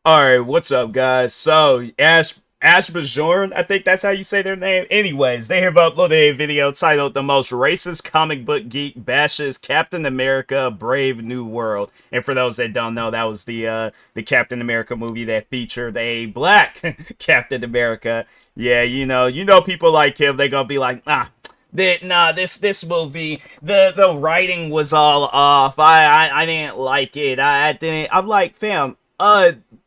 Alright, what's up, guys? So, Ash Bajorn, I think that's how you say their name. Anyways, they have uploaded a video titled "The Most Racist Comic Book Geek Bashes Captain America: Brave New World." And for those that don't know, that was the Captain America movie that featured a black Captain America. Yeah, you know, people like him, they gonna be like, this movie, the writing was all off. I didn't like it. I didn't. I'm like, fam,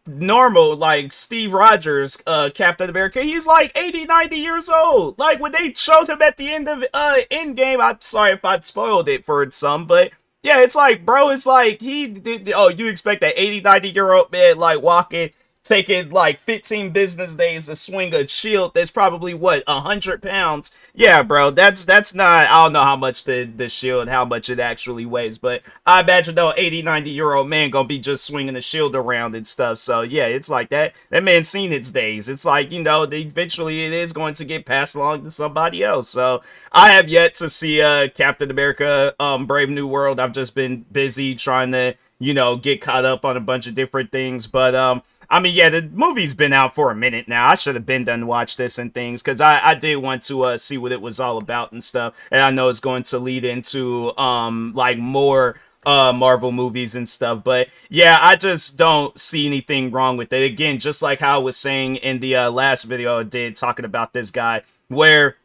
normal, like Steve Rogers, Captain America, he's like 80, 90 years old. Like when they showed him at the end of Endgame, I'm sorry if I spoiled it for some, but yeah, it's like, bro, it's like he did. Oh, you expect that 80, 90-year-old man like walking, taking like 15 business days to swing a shield that's probably what, 100 pounds? Yeah, bro, that's not, I don't know how much the shield, how much it actually weighs, but I imagine though 80, 90-year-old man gonna be just swinging the shield around and stuff. So yeah, it's like that man's seen its days. It's like, you know, eventually it is going to get passed along to somebody else. So I have yet to see Captain America Brave New World. I've just been busy trying to, you know, get caught up on a bunch of different things, but I mean, yeah, the movie's been out for a minute now. I should have been done watch this and things, because I did want to see what it was all about and stuff. And I know it's going to lead into like more Marvel movies and stuff. But yeah, I just don't see anything wrong with it. Again, just like how I was saying in the last video I did talking about this guy, where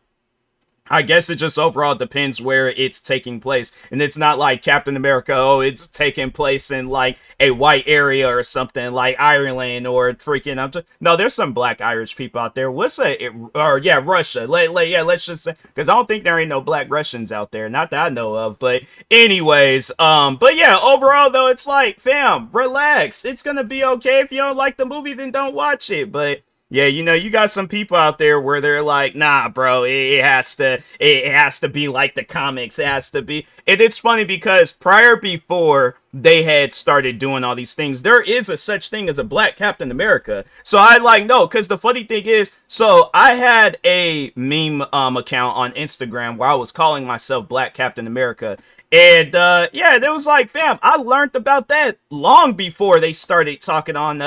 I guess it just overall depends where it's taking place. And it's not like Captain America, oh, it's taking place in like a white area or something like Ireland or freaking, no, there's some black Irish people out there. Yeah, Russia. Yeah, let's just say, because I don't think there ain't no black Russians out there. Not that I know of. But anyways, but yeah, overall though, it's like, fam, relax. It's gonna be okay. If you don't like the movie, then don't watch it. But yeah, you know, you got some people out there where they're like, nah, bro, it has to be like the comics. It has to be. And it's funny because before they had started doing all these things, there is a such thing as a black Captain America. So I like, no, because the funny thing is, so I had a meme account on Instagram where I was calling myself Black Captain America. And yeah, it was like, fam, I learned about that long before they started talking on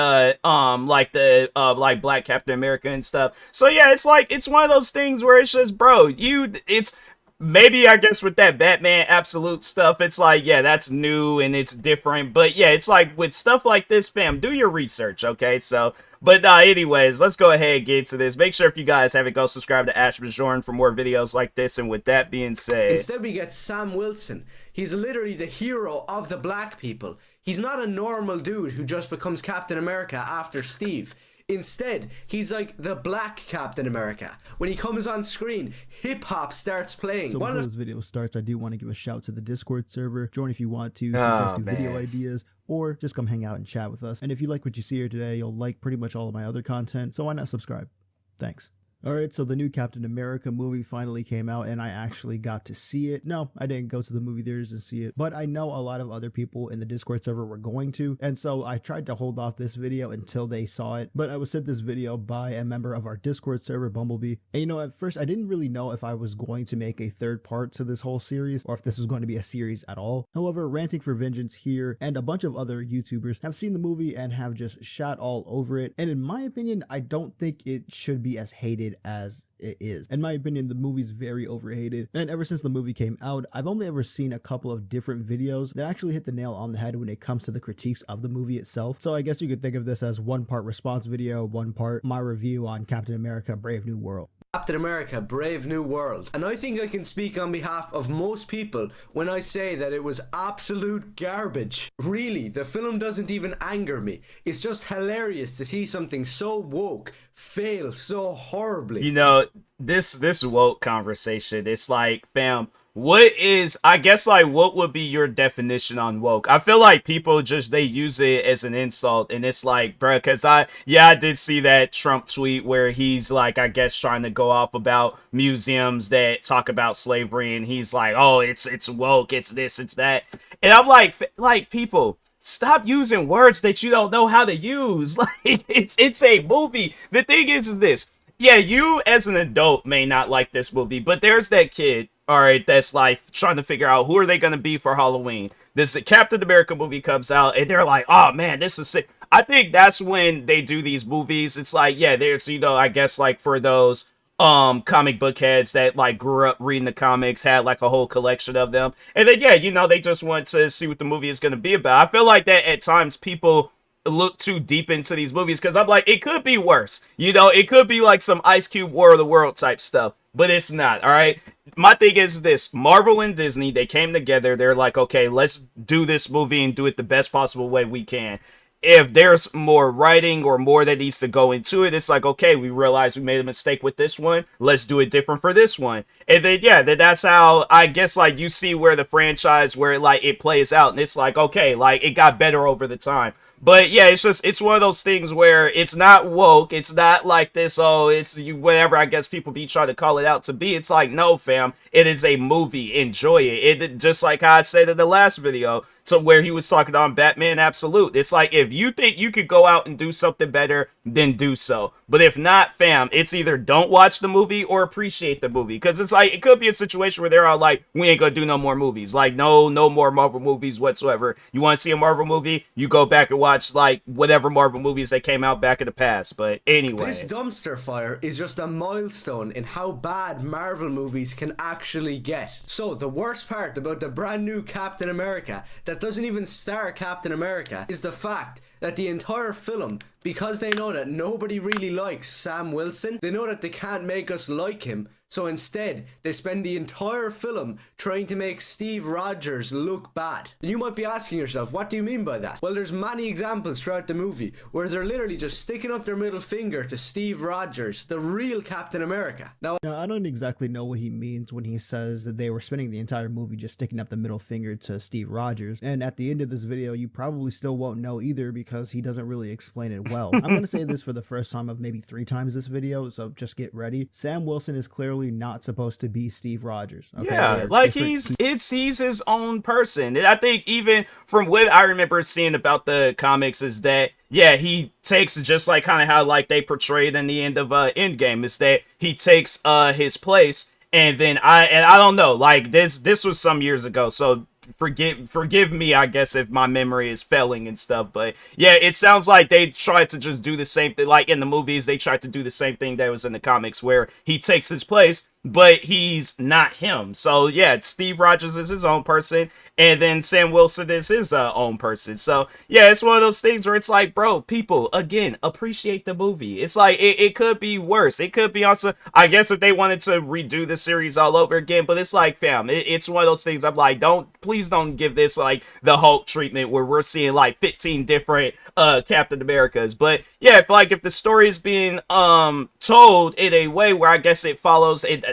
like the like Black Captain America and stuff. So yeah, it's like, it's one of those things where it's just, bro, it's maybe, I guess, with that Batman Absolute stuff, it's like, yeah, that's new and it's different. But yeah, it's like with stuff like this, fam, do your research, okay? So, but anyways, let's go ahead and get into this. Make sure if you guys haven't, go subscribe to Ash Bajorn for more videos like this. And with that being said, instead we get Sam Wilson. He's literally the hero of the black people. He's not a normal dude who just becomes Captain America after Steve. Instead, he's like the black Captain America. When he comes on screen, hip-hop starts playing. So before this video starts, I do want to give a shout to the Discord server. Join if you want to, suggest new video ideas, or just come hang out and chat with us. And if you like what you see here today, you'll like pretty much all of my other content, so why not subscribe? Thanks. Alright, so the new Captain America movie finally came out, and I actually got to see it. No, I didn't go to the movie theaters and see it, but I know a lot of other people in the Discord server were going to, and so I tried to hold off this video until they saw it, but I was sent this video by a member of our Discord server, Bumblebee, and you know, at first I didn't really know if I was going to make a third part to this whole series, or if this was going to be a series at all. However, Ranting for Vengeance here, and a bunch of other YouTubers have seen the movie and have just shot all over it, and in my opinion, I don't think it should be as hated as it is. In my opinion, the movie's very overhated, and ever since the movie came out, I've only ever seen a couple of different videos that actually hit the nail on the head when it comes to the critiques of the movie itself. So I guess you could think of this as one part response video, one part my review on Captain America: Brave New World. Captain America: Brave New World. And I think I can speak on behalf of most people when I say that it was absolute garbage. Really, the film doesn't even anger me. It's just hilarious to see something so woke fail so horribly. You know, this woke conversation, it's like, fam, what is, I guess, like, what would be your definition on woke? I feel like people just, they use it as an insult, and it's like, bruh, because I did see that Trump tweet where he's like, I guess, trying to go off about museums that talk about slavery, and he's like, oh, it's woke, it's this, it's that. And I'm like, people, stop using words that you don't know how to use. Like, it's a movie. The thing is this. Yeah, you as an adult may not like this movie, but there's that kid, all right, that's like trying to figure out who are they going to be for Halloween. This Captain America movie comes out, and they're like, oh man, this is sick. I think that's when they do these movies. It's like, yeah, there's, I guess like for those comic book heads that like grew up reading the comics, had like a whole collection of them, and then yeah, they just want to see what the movie is going to be about. I feel like that at times people look too deep into these movies because I'm like, it could be worse. It could be like some Ice Cube War of the World type stuff, but it's not. All right. My thing is this: Marvel and Disney, they came together. They're like, okay, let's do this movie and do it the best possible way we can. If there's more writing or more that needs to go into it, it's like, okay, we realize we made a mistake with this one. Let's do it different for this one. And then, yeah, that's how I guess, like, you see where the franchise, where like it plays out. And it's like, okay, like it got better over the time. But yeah, it's one of those things where it's not woke. It's not like this, it's whatever I guess people be trying to call it out to be. It's like, no, fam, it is a movie. Enjoy it. It just like how I said in the last video, to where he was talking on Batman Absolute. It's like, if you think you could go out and do something better, then do so. But if not, fam, it's either don't watch the movie or appreciate the movie. Because it's like, it could be a situation where they're all like, we ain't gonna do no more movies. Like, no more Marvel movies whatsoever. You want to see a Marvel movie? You go back and watch, like, whatever Marvel movies that came out back in the past. But anyway. This dumpster fire is just a milestone in how bad Marvel movies can actually get. So, the worst part about the brand new Captain America that doesn't even star Captain America is the fact that the entire film, because they know that nobody really likes Sam Wilson, they know that they can't make us like him, so instead they spend the entire film trying to make Steve Rogers look bad. And you might be asking yourself, what do you mean by that? Well, there's many examples throughout the movie where they're literally just sticking up their middle finger to Steve Rogers, the real Captain America. Now, I don't exactly know what he means when he says that they were spending the entire movie just sticking up the middle finger to Steve Rogers, and at the end of this video you probably still won't know either because he doesn't really explain it well. I'm gonna say this for the first time of maybe 3 times this video, so just get ready. Sam Wilson is clearly not supposed to be Steve Rogers. Okay? Yeah, like he's his own person. I think even from what I remember seeing about the comics is that, yeah, he takes, just like kind of how like they portrayed in the end of Endgame, is that he takes his place, and then I don't know, like this was some years ago, so forgive me, I guess, if my memory is failing and stuff, but yeah, it sounds like they tried to just do the same thing, like in the movies, they tried to do the same thing that was in the comics, where he takes his place, but he's not him. So yeah, Steve Rogers is his own person, and then Sam Wilson is his own person. So yeah, it's one of those things where it's like, bro, people, again, appreciate the movie. It's like, it could be worse. It could be also, I guess, if they wanted to redo the series all over again, but it's like, fam, it's one of those things I'm like, please don't give this like the Hulk treatment where we're seeing like 15 different Captain Americas. But yeah, if the story is being told in a way where I guess it follows it,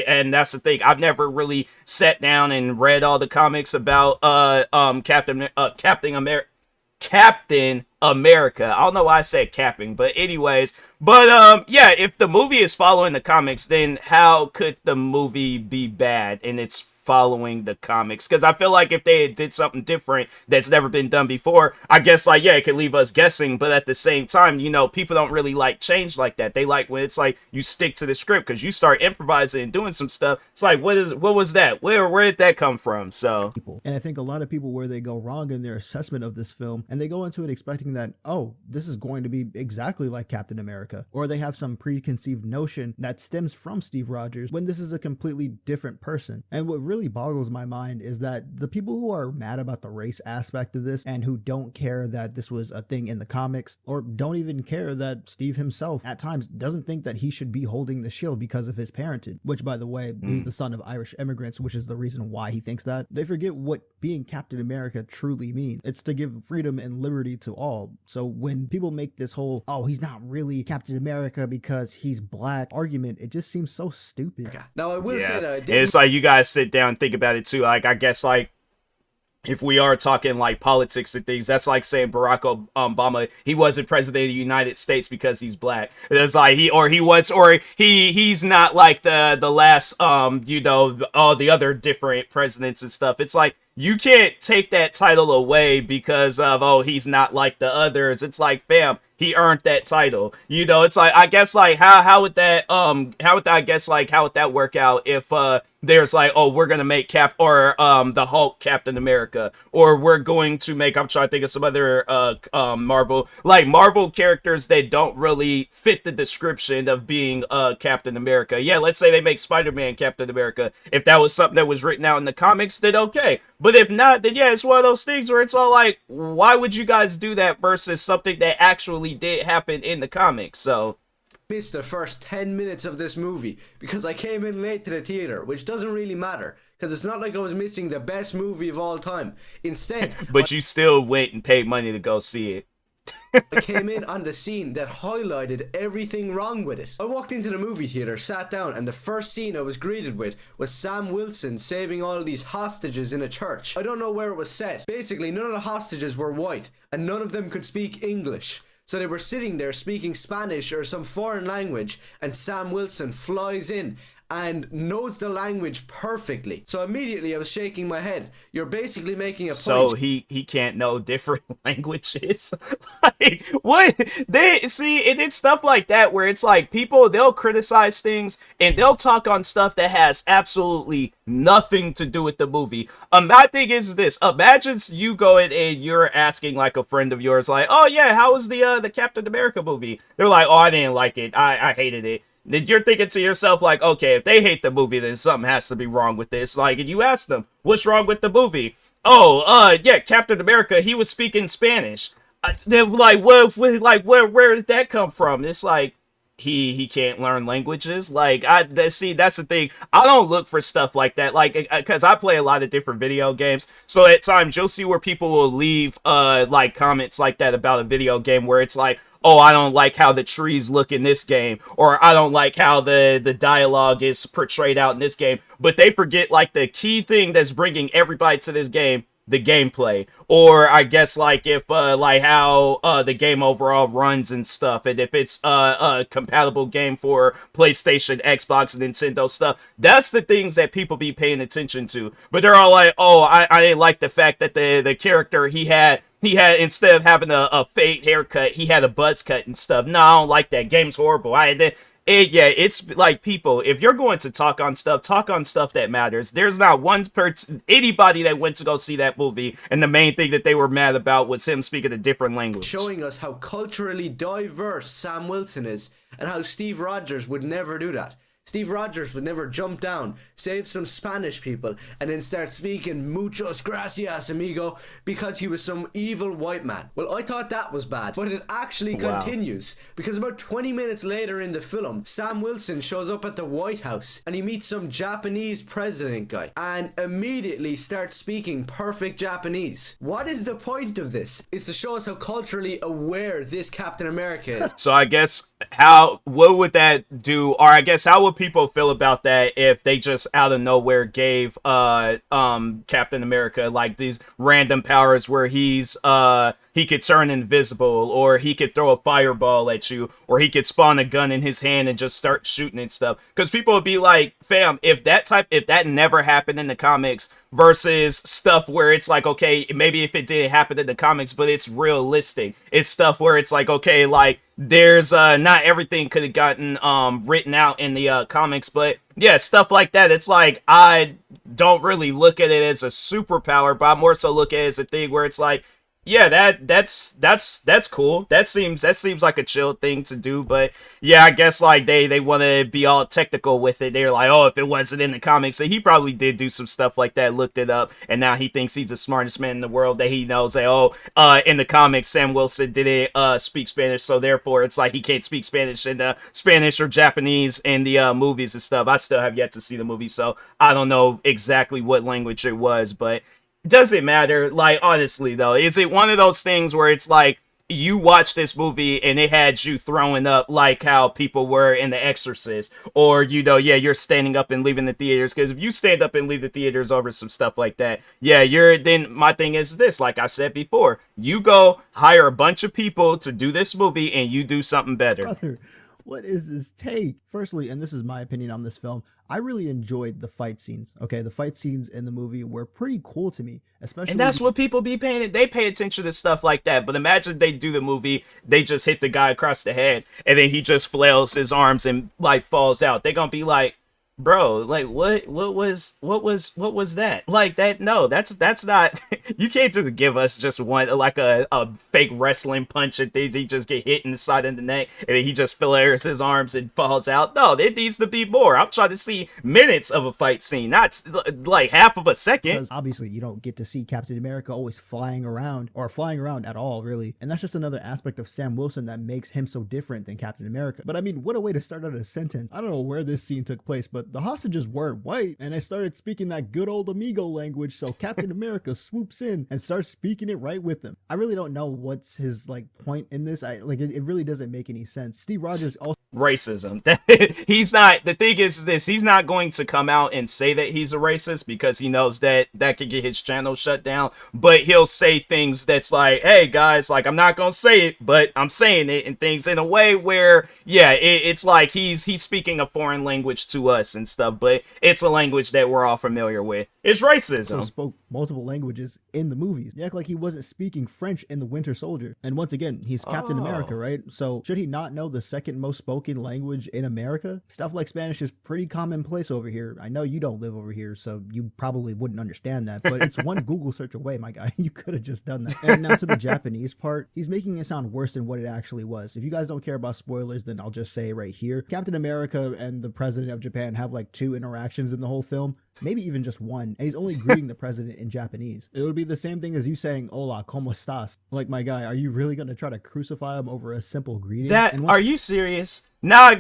and that's the thing, I've never really sat down and read all the comics about Captain America. I don't know why I said capping, but anyways, yeah, if the movie is following the comics, then how could the movie be bad and it's following the comics? Because I feel like if they did something different that's never been done before, I guess, like, yeah, it could leave us guessing, but at the same time, people don't really like change like that. They like when it's like you stick to the script, because you start improvising and doing some stuff. It's like, what was that? Where did that come from? So, and I think a lot of people, where they go wrong in their assessment of this film, and they go into it expecting that, oh, this is going to be exactly like Captain America, or they have some preconceived notion that stems from Steve Rogers when this is a completely different person. And what really boggles my mind is that the people who are mad about the race aspect of this, and who don't care that this was a thing in the comics, or don't even care that Steve himself at times doesn't think that he should be holding the shield because of his parentage, which, by the way, he's the son of Irish immigrants, which is the reason why he thinks that. They forget what being Captain America truly means. It's to give freedom and liberty to all. So when people make this whole, oh, he's not really Captain America because he's black argument, it just seems so stupid. Now, I will say that it's like, you guys sit down and think about it too. Like, I guess, like, if we are talking like politics and things, that's like saying Barack Obama, he wasn't president of the United States because he's black. It's like he's not like the last all the other different presidents and stuff. It's like, you can't take that title away because of, oh, he's not like the others. It's like, fam, he earned that title. It's like, I guess, like, how would that work out if there's like, oh, we're gonna make the Hulk Captain America, or we're going to make, I'm trying to think of some other Marvel characters that don't really fit the description of being Captain America. Yeah, let's say they make Spider-Man Captain America. If that was something that was written out in the comics, then okay. But if not, then yeah, it's one of those things where it's all like, why would you guys do that versus something that actually did happen in the comics? So missed the first 10 minutes of this movie because I came in late to the theater, which doesn't really matter because it's not like I was missing the best movie of all time. Instead, but you still went and paid money to go see it. I came in on the scene that highlighted everything wrong with it. I walked into the movie theater, sat down, and the first scene I was greeted with was Sam Wilson saving all these hostages in a church. I don't know where it was set. Basically, none of the hostages were white, and none of them could speak English. So they were sitting there speaking Spanish or some foreign language, and Sam Wilson flies in and knows the language perfectly. So immediately I was shaking my head. You're basically making a point. So he can't know different languages. Like, what? They see, and it's stuff like that where it's like people, they'll criticize things and they'll talk on stuff that has absolutely nothing to do with the movie. My thing is this: imagine you going and you're asking like a friend of yours, like, "Oh yeah, how was the Captain America movie?" They're like, "Oh, I didn't like it. I hated it." Then you're thinking to yourself, like, okay, if they hate the movie, then something has to be wrong with this. Like, and you ask them, what's wrong with the movie? Oh, yeah, Captain America, he was speaking Spanish. They're like, where did that come from? It's like, he can't learn languages. Like, see, that's the thing. I don't look for stuff like that, like, because I play a lot of different video games. So at times you'll see where people will leave like comments like that about a video game where it's like, oh, I don't like how the trees look in this game, or I don't like how the dialogue is portrayed out in this game. But they forget like the key thing that's bringing everybody to this game, the gameplay, or I guess like if like how the game overall runs and stuff, and if it's a compatible game for PlayStation, Xbox, and Nintendo stuff. That's the things that people be paying attention to. But they're all like, oh, I didn't like the fact that the character he had, instead of having a fade haircut, he had a buzz cut and stuff. No, I don't like that. Game's horrible. Yeah, it's like, people, if you're going to talk on stuff that matters. There's not one person, anybody that went to go see that movie, and the main thing that they were mad about was him speaking a different language. Showing us how culturally diverse Sam Wilson is, and how Steve Rogers would never do that. Steve Rogers would never jump down, save some Spanish people, and then start speaking muchos gracias, amigo, because he was some evil white man. Well, I thought that was bad, but it actually continues, because about 20 minutes later in the film, Sam Wilson shows up at the White House, and he meets some Japanese president guy, and immediately starts speaking perfect Japanese. What is the point of this? It's to show us how culturally aware this Captain America is. So I guess, what would that do, or I guess how would people feel about that if they just out of nowhere gave Captain America like these random powers where he's he could turn invisible, or he could throw a fireball at you, or he could spawn a gun in his hand and just start shooting and stuff? Because people would be like, fam, if that never happened in the comics, versus stuff where it's like, okay, maybe if it did happen in the comics, but it's realistic. It's stuff where it's like, okay, like, there's not everything could have gotten written out in the comics, but yeah, stuff like that. It's like, I don't really look at it as a superpower, but I more so look at it as a thing where it's like, yeah, that's cool. That seems like a chill thing to do. But yeah, I guess like they want to be all technical with it. They're like, oh, if it wasn't in the comics, so he probably did do some stuff like that, looked it up, and now he thinks he's the smartest man in the world. That he knows that in the comics, Sam Wilson didn't speak Spanish, so therefore it's like he can't speak Spanish in Spanish or Japanese in the movies and stuff. I still have yet to see the movie, so I don't know exactly what language it was, but does it matter? Like, honestly though, is it one of those things where it's like you watch this movie and it had you throwing up like how people were in The Exorcist, or you're standing up and leaving the theaters? Because if you stand up and leave the theaters over some stuff like that, then my thing is this, like I said before, you go hire a bunch of people to do this movie and you do something better. Brother, what is this take? Firstly, and this is my opinion on this film, I really enjoyed the fight scenes. Okay, the fight scenes in the movie were pretty cool to me, especially. And that's what people be paying. They pay attention to stuff like that. But imagine they do the movie, they just hit the guy across the head, and then he just flails his arms and like falls out. They're gonna be like, bro, like what was that? Like that, no, that's not you can't just give us just one like a fake wrestling punch and things he just get hit in the side of the neck and then he just flares his arms and falls out. No, there needs to be more. I'm trying to see minutes of a fight scene, not like half of a second. Because obviously you don't get to see Captain America always flying around or flying around at all, really. And that's just another aspect of Sam Wilson that makes him so different than Captain America. But I mean, what a way to start out a sentence. I don't know where this scene took place, but the hostages weren't white, and they started speaking that good old amigo language, so Captain America swoops in and starts speaking it right with them. I really don't know what's his like point in this. It really doesn't make any sense. Steve Rogers also Racism. He's not, the thing is this, he's not going to come out and say that he's a racist because he knows that that could get his channel shut down, but he'll say things that's like, hey guys, like I'm not gonna say it, but I'm saying it, and things in a way where yeah, it's like he's speaking a foreign language to us and stuff, but it's a language that we're all familiar with. It's racism. spoke multiple languages in the movies. You act like he wasn't speaking French in The Winter Soldier. And once again, he's Captain America, right? So should he not know the second most spoken language in America? Stuff like Spanish is pretty commonplace over here. I know you don't live over here, so you probably wouldn't understand that, but it's one Google search away, my guy. You could have just done that. And now to the Japanese part, he's making it sound worse than what it actually was. If you guys don't care about spoilers, then I'll just say right here, Captain America and the president of Japan have like 2 interactions in the whole film. Maybe even just one, and he's only greeting the president in Japanese. It would be the same thing as you saying, hola, ¿cómo estás? Like, my guy, are you really going to try to crucify him over a simple greeting? Are you serious? Nah,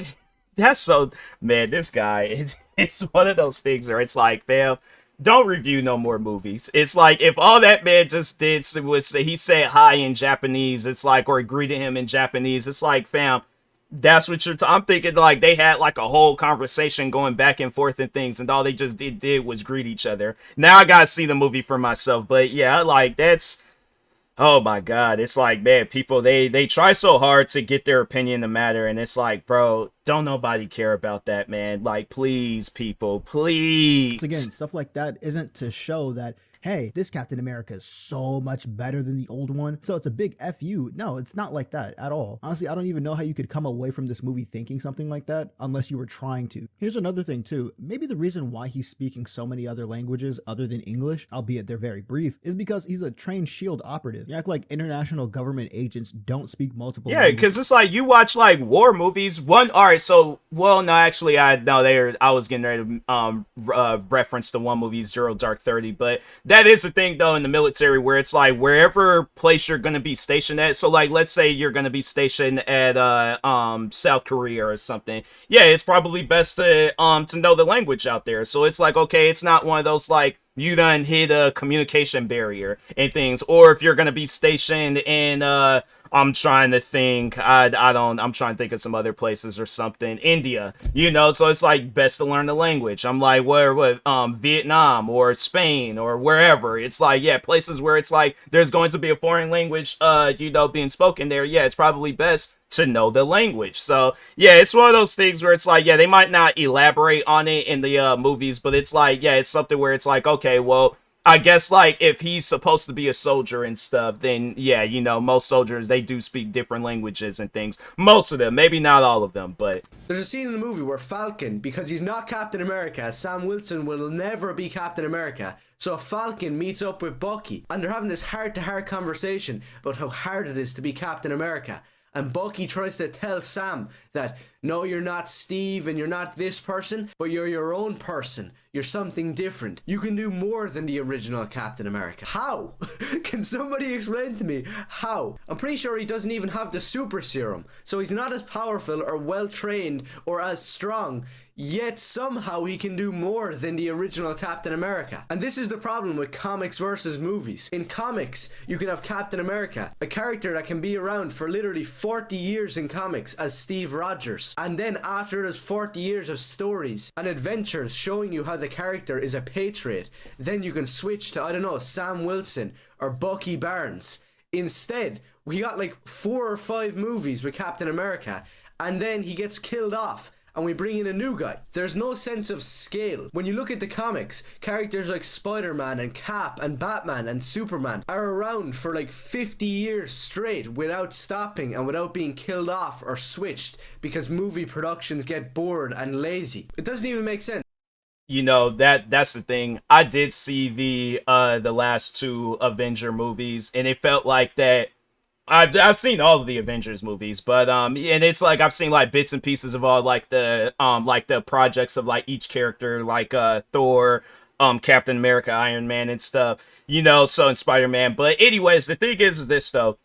that's so, man, this guy, it's one of those things where it's like, fam, don't review no more movies. It's like, if all that man just did was, he said hi in Japanese, it's like, or he greeted him in Japanese, it's like, fam, that's what I'm thinking, like they had like a whole conversation going back and forth and things, and all they just did was greet each other. Now I gotta see the movie for myself, but yeah, like that's, oh my god, it's like, man, people they try so hard to get their opinion in the matter, and it's like, bro, don't nobody care about that, man. Like, please, people, please. Again, stuff like that isn't to show that, hey, this Captain America is so much better than the old one, so it's a big F you. No, it's not like that at all. Honestly, I don't even know how you could come away from this movie thinking something like that unless you were trying to. Here's another thing too. Maybe the reason why he's speaking so many other languages other than English, albeit they're very brief, is because he's a trained SHIELD operative. You act like international government agents don't speak multiple languages. Yeah, because it's like, you watch like war movies. Alright, so, well, no, actually, I was getting ready to reference the one movie, Zero Dark 30, but that is a thing though in the military where it's like, wherever place you're gonna be stationed at, so like let's say you're gonna be stationed at South Korea or something, yeah, it's probably best to know the language out there. So it's like, okay, it's not one of those like you done hit a communication barrier and things, or if you're gonna be stationed in I'm trying to think. I'm trying to think of some other places or something. India, you know, so it's like best to learn the language. I'm like, Vietnam or Spain or wherever. It's like, yeah, places where it's like there's going to be a foreign language, being spoken there. Yeah, it's probably best to know the language. So yeah, it's one of those things where it's like, yeah, they might not elaborate on it in the movies, but it's like, yeah, it's something where it's like, okay, well, I guess, like, if he's supposed to be a soldier and stuff, then, yeah, you know, most soldiers, they do speak different languages and things. Most of them, maybe not all of them, but... There's a scene in the movie where Falcon, because he's not Captain America, Sam Wilson will never be Captain America, so Falcon meets up with Bucky, and they're having this heart-to-heart conversation about how hard it is to be Captain America. And Bucky tries to tell Sam that, no, you're not Steve and you're not this person, but you're your own person. You're something different. You can do more than the original Captain America. How? Can somebody explain to me how? I'm pretty sure he doesn't even have the super serum, so he's not as powerful or well trained or as strong. Yet somehow he can do more than the original Captain America. And this is the problem with comics versus movies. In comics, you can have Captain America, a character that can be around for literally 40 years in comics as Steve Rogers. And then after those 40 years of stories and adventures showing you how the character is a patriot, then you can switch to, I don't know, Sam Wilson or Bucky Barnes. Instead, we got like 4 or 5 movies with Captain America, and then he gets killed off, and we bring in a new guy. There's no sense of scale. When you look at the comics, characters like Spider-Man and Cap and Batman and Superman are around for like 50 years straight without stopping and without being killed off or switched because movie productions get bored and lazy. It doesn't even make sense. you know, that's the thing. I did see the last two Avenger movies, and it felt like that. I've seen all of the Avengers movies, but and it's like I've seen like bits and pieces of all like the projects of like each character, like Thor, Captain America, Iron Man, and stuff, you know, so, and Spider-Man. But anyways, the thing is this though.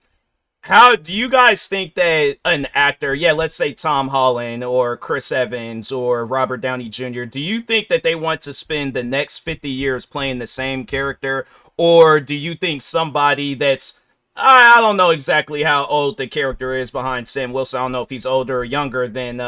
How do you guys think that an actor, yeah, let's say Tom Holland or Chris Evans or Robert Downey Jr., do you think that they want to spend the next 50 years playing the same character? Or do you think somebody that's, I don't know exactly how old the character is behind Sam Wilson. I don't know if he's older or younger than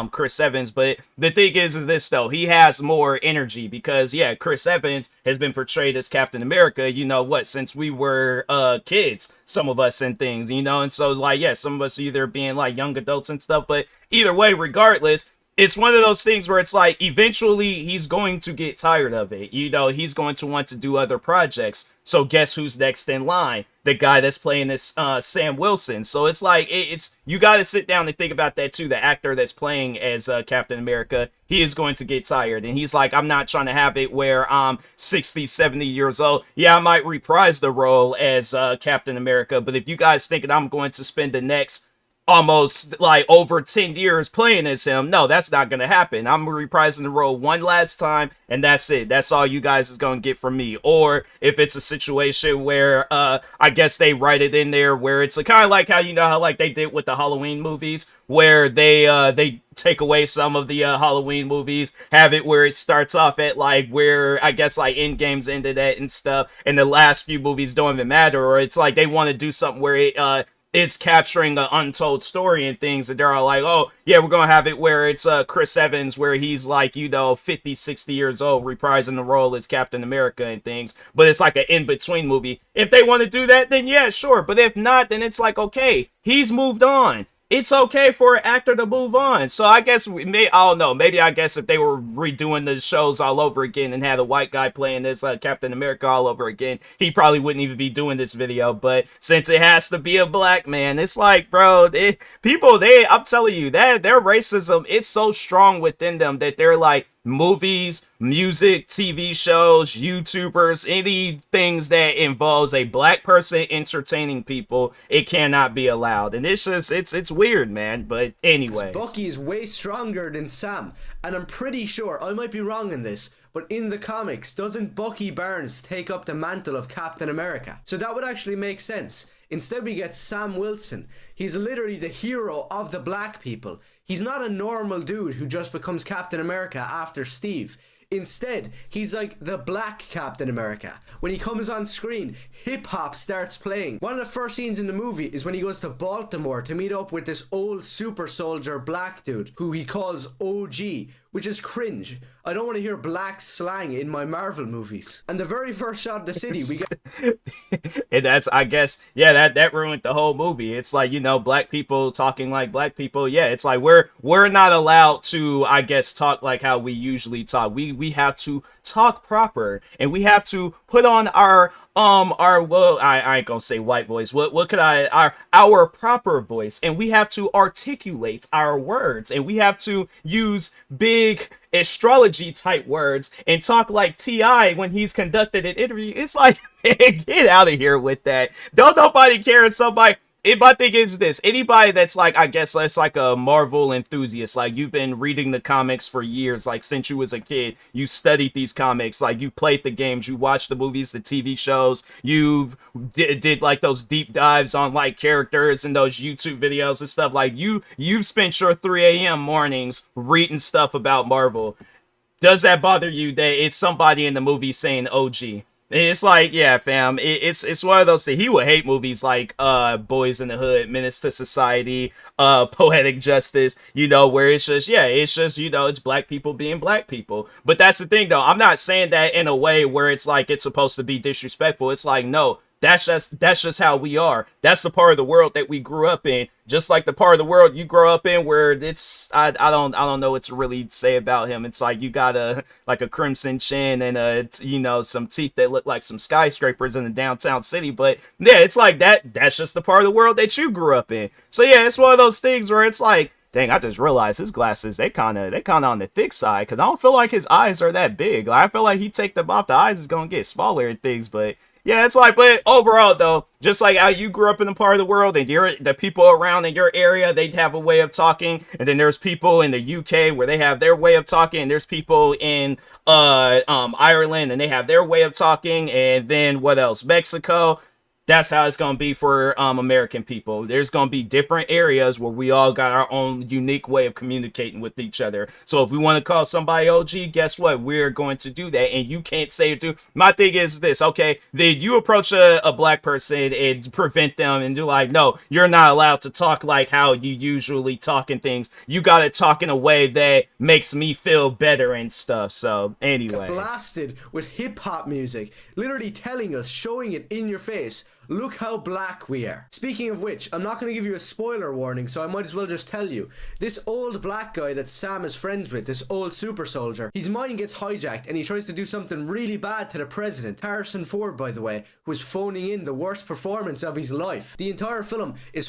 Chris Evans, but the thing is this though, he has more energy because yeah, Chris Evans has been portrayed as Captain America, you know what, since we were kids, some of us and things, you know, and so like yeah, some of us either being like young adults and stuff, but either way, regardless, it's one of those things where it's like eventually he's going to get tired of it. You know, he's going to want to do other projects. So guess who's next in line? The guy that's playing this Sam Wilson. So it's like it's you got to sit down and think about that too. The actor that's playing as Captain America, he is going to get tired, and he's like, I'm not trying to have it where I'm 60, 70 years old. Yeah, I might reprise the role as Captain America, but if you guys thinking I'm going to spend the next almost like over 10 years playing as him, no, that's not gonna happen. I'm reprising the role one last time, and that's it. That's all you guys is gonna get from me. Or if it's a situation where I guess they write it in there where it's kind of like how, you know, how like they did with the Halloween movies, where they take away some of the Halloween movies, have it where it starts off at like where I guess like Endgame's ended at and stuff, and the last few movies don't even matter, or it's like they want to do something where it's capturing an untold story and things, and they're all like, oh yeah, we're gonna have it where it's Chris Evans, where he's like, you know, 50, 60 years old, reprising the role as Captain America and things, but it's like an in-between movie. If they want to do that, then yeah, sure, but if not, then it's like, okay, he's moved on. It's okay for an actor to move on. So I guess I don't know. Maybe I guess if they were redoing the shows all over again and had a white guy playing this Captain America all over again, he probably wouldn't even be doing this video. But since it has to be a black man, it's like, bro, I'm telling you, that their racism, it's so strong within them that they're like, movies, music, TV shows, YouTubers, any things that involves a black person entertaining people, it cannot be allowed. And it's just, it's weird, man. But anyways, Bucky is way stronger than Sam, and I'm pretty sure, I might be wrong in this, but in the comics, doesn't Bucky Barnes take up the mantle of Captain America? So that would actually make sense. Instead, we get Sam Wilson. He's literally the hero of the black people. He's not a normal dude who just becomes Captain America after Steve. Instead, he's like the black Captain America. When he comes on screen, hip-hop starts playing. One of the first scenes in the movie is when he goes to Baltimore to meet up with this old super soldier black dude who he calls OG, which is cringe. I don't want to hear black slang in my Marvel movies. And the very first shot of the city, we get... And that's, I guess, yeah, that ruined the whole movie. It's like, you know, black people talking like black people. Yeah, it's like we're not allowed to, I guess, talk like how we usually talk. We have to talk proper, and we have to put on our well, I ain't gonna say white voice. What could our proper voice, and we have to articulate our words, and we have to use big astrology type words and talk like T.I. when he's conducted an interview. It's like, man, get out of here with that. Don't nobody care if somebody. My thing is this, anybody that's like, I guess that's like a Marvel enthusiast, like you've been reading the comics for years, like since you was a kid, you studied these comics, like you played the games, you watched the movies, the TV shows, you've did like those deep dives on like characters and those YouTube videos and stuff, like you've spent your 3 a.m. mornings reading stuff about Marvel. Does that bother you that it's somebody in the movie saying OG? It's like, yeah, fam, it's one of those things. He would hate movies like Boys in the Hood, Menace to Society, Poetic Justice, you know, where it's just, yeah, it's just, you know, it's black people being black people. But that's the thing, though. I'm not saying that in a way where it's like it's supposed to be disrespectful. It's like, no, that's just how we are. That's the part of the world that we grew up in. Just like the part of the world you grow up in where it's I don't know what to really say about him. It's like you got a crimson chin and you know, some teeth that look like some skyscrapers in the downtown city. But yeah, it's like that's just the part of the world that you grew up in. So yeah, it's one of those things where it's like, Dang, I just realized his glasses, they kind of on the thick side, because I don't feel like his eyes are that big. Like, I feel like he take them off, the eyes is going to get smaller and things, but yeah, it's like, but overall though, just like how you grew up in a part of the world and the people around in your area, they have a way of talking, and then there's people in the UK where they have their way of talking, and there's people in Ireland and they have their way of talking, and then what else? Mexico. That's how it's going to be for American people. There's going to be different areas where we all got our own unique way of communicating with each other. So if we want to call somebody OG, guess what? We're going to do that. And you can't say it too. My thing is this, okay? Then you approach a black person and prevent them and do like, no, you're not allowed to talk like how you usually talk and things. You got to talk in a way that makes me feel better and stuff. So anyway. Blasted with hip hop music, literally telling us, showing it in your face. Look how black we are. Speaking of which, I'm not going to give you a spoiler warning, so I might as well just tell you. This old black guy that Sam is friends with, this old super soldier, his mind gets hijacked and he tries to do something really bad to the president. Harrison Ford, by the way, who's phoning in the worst performance of his life. The entire film is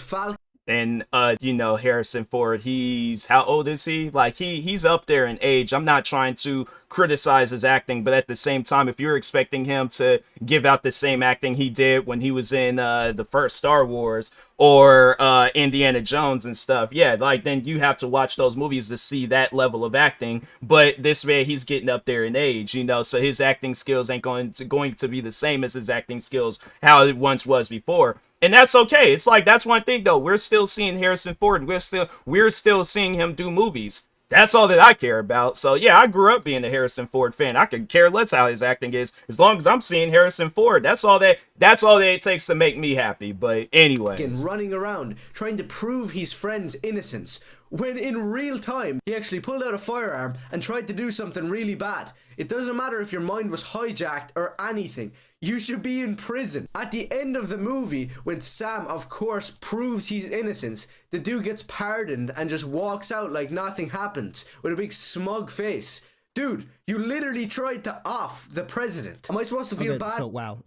And Harrison Ford, he's, how old is he? Like he's up there in age. I'm not trying to criticize his acting, but at the same time, if you're expecting him to give out the same acting he did when he was in the first Star Wars or Indiana Jones and stuff, yeah, like then you have to watch those movies to see that level of acting. But this man, he's getting up there in age, so his acting skills ain't going to be the same as his acting skills how it once was before. And that's okay. It's like, that's one thing though. We're still seeing Harrison Ford. We're still seeing him do movies. That's all that I care about. So yeah, I grew up being a Harrison Ford fan. I could care less how his acting is, as long as I'm seeing Harrison Ford. That's all that it takes to make me happy. But anyways, running around trying to prove his friend's innocence, when in real time he actually pulled out a firearm and tried to do something really bad. It doesn't matter if your mind was hijacked or anything. You should be in prison. At the end of the movie, when Sam, of course, proves his innocence, the dude gets pardoned and just walks out like nothing happens with a big smug face. Dude, you literally tried to off the president. Am I supposed to feel bad? So wow,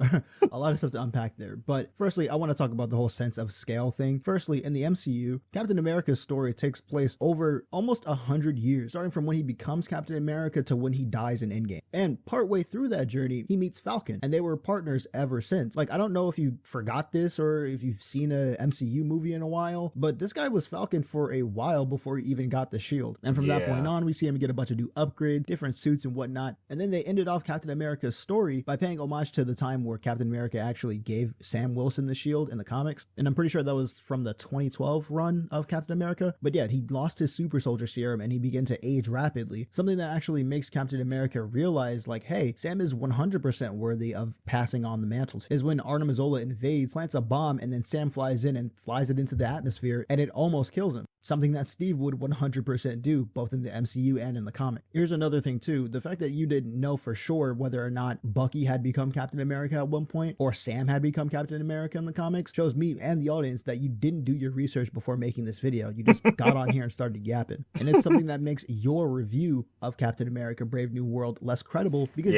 a lot of stuff to unpack there. But firstly, I want to talk about the whole sense of scale thing. Firstly, in the MCU, Captain America's story takes place over almost 100 years, starting from when he becomes Captain America to when he dies in Endgame. And partway through that journey, he meets Falcon, and they were partners ever since. Like, I don't know if you forgot this or if you've seen a MCU movie in a while, but this guy was Falcon for a while before he even got the shield. And from that point on, we see him get a bunch of new upgrades, different suits and whatnot. And then they ended off Captain America's story by paying homage to the time where Captain America actually gave Sam Wilson the shield in the comics. And I'm pretty sure that was from the 2012 run of Captain America. But yeah, he lost his super soldier serum and he began to age rapidly. Something that actually makes Captain America realize, like, hey, Sam is 100% worthy of passing on the mantles. Is when Arnim Zola invades, plants a bomb, and then Sam flies in and flies it into the atmosphere, and it almost kills him. Something that Steve would 100% do, both in the MCU and in the comic. Here's another thing too, the fact that you didn't know for sure whether or not Bucky had become Captain America at one point, or Sam had become Captain America in the comics, shows me and the audience that you didn't do your research before making this video. You just got on here and started yapping. And it's something that makes your review of Captain America Brave New World less credible, because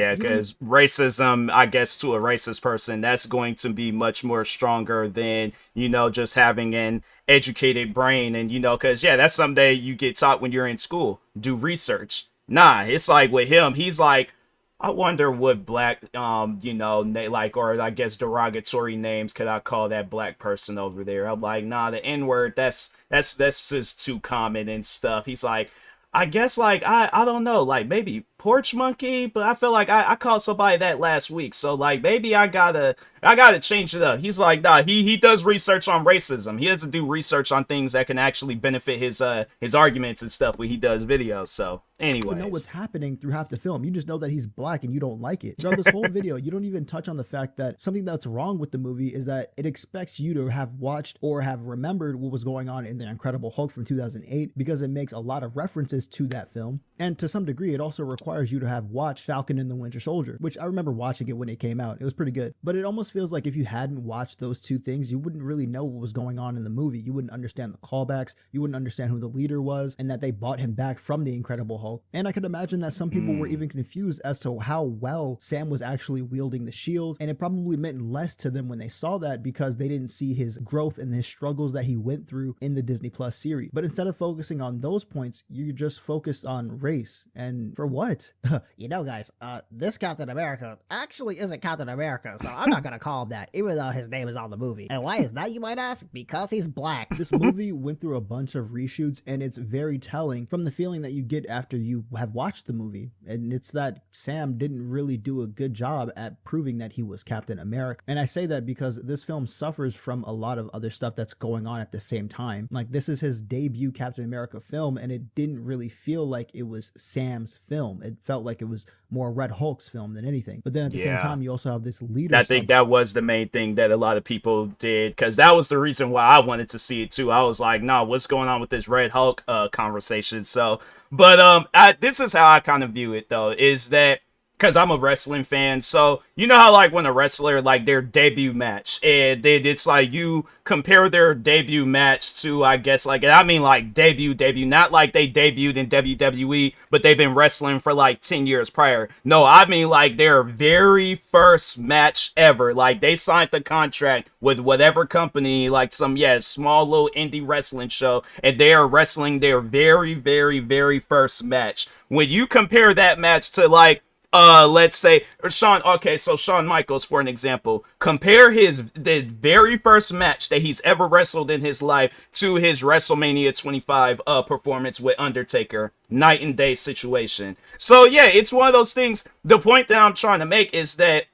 racism, I guess, to a racist person, that's going to be much more stronger than, just having an educated brain. And because that's something that you get taught when you're in school, do research. Nah, it's like with him, he's like, I wonder what black or I guess derogatory names could I call that black person over there. I'm like, nah, the N-word, that's just too common and stuff. He's like, I guess, like, I don't know, like, maybe porch monkey, but I feel like I called somebody that last week, so, like, maybe I gotta change it up. He's like, nah, he does research on racism. He doesn't do research on things that can actually benefit his arguments and stuff when he does videos. So anyways, you know what's happening through half the film. You just know that he's black and you don't like it. Throughout this whole video, you don't even touch on the fact that something that's wrong with the movie is that it expects you to have watched or have remembered what was going on in The Incredible Hulk from 2008, because it makes a lot of references to that film. And to some degree, it also requires you to have watched Falcon and the Winter Soldier, which I remember watching it when it came out. It was pretty good. But it almost feels like if you hadn't watched those two things, you wouldn't really know what was going on in the movie. You wouldn't understand the callbacks. You wouldn't understand who the leader was and that they bought him back from the Incredible Hulk. And I could imagine that some people were even confused as to how well Sam was actually wielding the shield. And it probably meant less to them when they saw that because they didn't see his growth and his struggles that he went through in the Disney Plus series. But instead of focusing on those points, you just focused on race. And for what? You know, guys, this Captain America actually isn't Captain America, so I'm not gonna call him that, even though his name is on the movie. And why is that, you might ask? Because he's black. This movie went through a bunch of reshoots, and it's very telling from the feeling that you get after you have watched the movie. And it's that Sam didn't really do a good job at proving that he was Captain America. And I say that because this film suffers from a lot of other stuff that's going on at the same time. Like, this is his debut Captain America film, and it didn't really feel like it was Sam's film. It felt like it was more Red Hulk's film than anything. But then at the same time, you also have this leader. I think that was the main thing that a lot of people did, because that was the reason why I wanted to see it too. I was like, nah, what's going on with this Red Hulk conversation? So, but this is how I kind of view it though, is that because I'm a wrestling fan, so you know how like when a wrestler, like their debut match, and it's like you compare their debut match to, I guess, like, I mean like debut, not like they debuted in WWE, but they've been wrestling for like 10 years prior. No, I mean like their very first match ever. Like they signed the contract with whatever company, like some, small little indie wrestling show, and they are wrestling their very, very, very first match. When you compare that match to like, let's say Shawn Michaels, for an example, compare the very first match that he's ever wrestled in his life to his WrestleMania 25 performance with Undertaker. Night and day situation. So yeah, it's one of those things. The point that I'm trying to make is that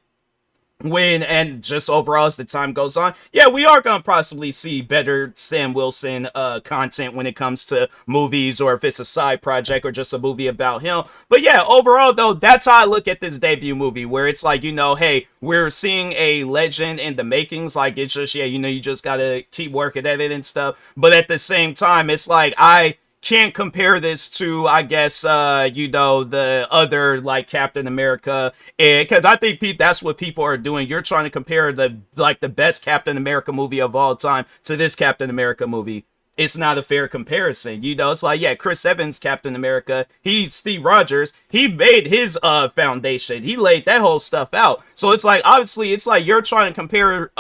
and just overall as the time goes on, we are going to possibly see better Sam Wilson content when it comes to movies, or if it's a side project or just a movie about him. But overall though, that's how I look at this debut movie, where it's like, hey, we're seeing a legend in the makings. Like, it's just, you just got to keep working at it and stuff. But at the same time, it's like, I can't compare this to, I guess, the other, like, Captain America, because I think that's what people are doing. You're trying to compare the best Captain America movie of all time to this Captain America movie. It's not a fair comparison. It's like, Chris Evans, Captain America, he's Steve Rogers. He made his foundation. He laid that whole stuff out. So it's like, obviously, it's like you're trying to compare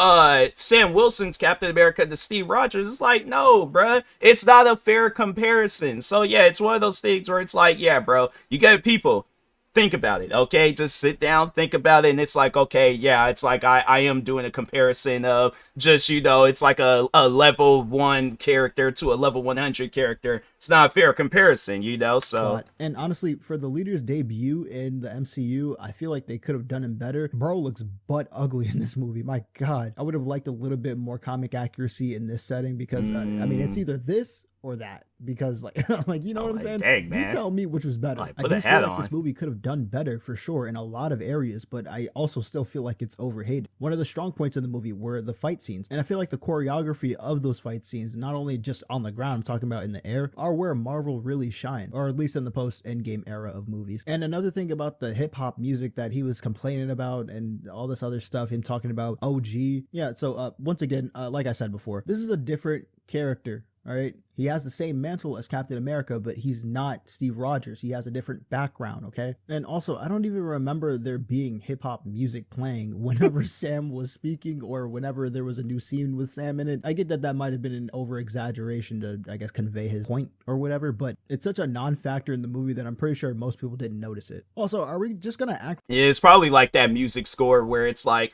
Sam Wilson's Captain America to Steve Rogers. It's like, no, bruh. It's not a fair comparison. So it's one of those things where it's like, bro, you got people. Think about it, okay? Just sit down, think about it, and it's like, okay, it's like I am doing a comparison of just, it's like a level 1 character to a level 100 character. It's not a fair comparison, so. And honestly, for the leader's debut in the MCU, I feel like they could have done him better. Bro looks butt ugly in this movie. My God, I would have liked a little bit more comic accuracy in this setting because, I mean, it's either this or that, because like you know what I'm saying? Dang, man. You tell me which was better. Like, I do feel like this movie could have done better for sure in a lot of areas, but I also still feel like it's overhated. One of the strong points of the movie were the fight scenes, and I feel like the choreography of those fight scenes, not only just on the ground, I'm talking about in the air, are where Marvel really shine, or at least in the post-Endgame era of movies. And another thing about the hip-hop music that he was complaining about and all this other stuff, him talking about OG. So once again, like I said before, this is a different character. All right. He has the same mantle as Captain America, but he's not Steve Rogers. He has a different background. Okay. And also, I don't even remember there being hip hop music playing whenever Sam was speaking or whenever there was a new scene with Sam in it. I get that might have been an over exaggeration to, I guess, convey his point or whatever, but it's such a non-factor in the movie that I'm pretty sure most people didn't notice it. Also, are we just going to act? Yeah, it's probably like that music score where it's like,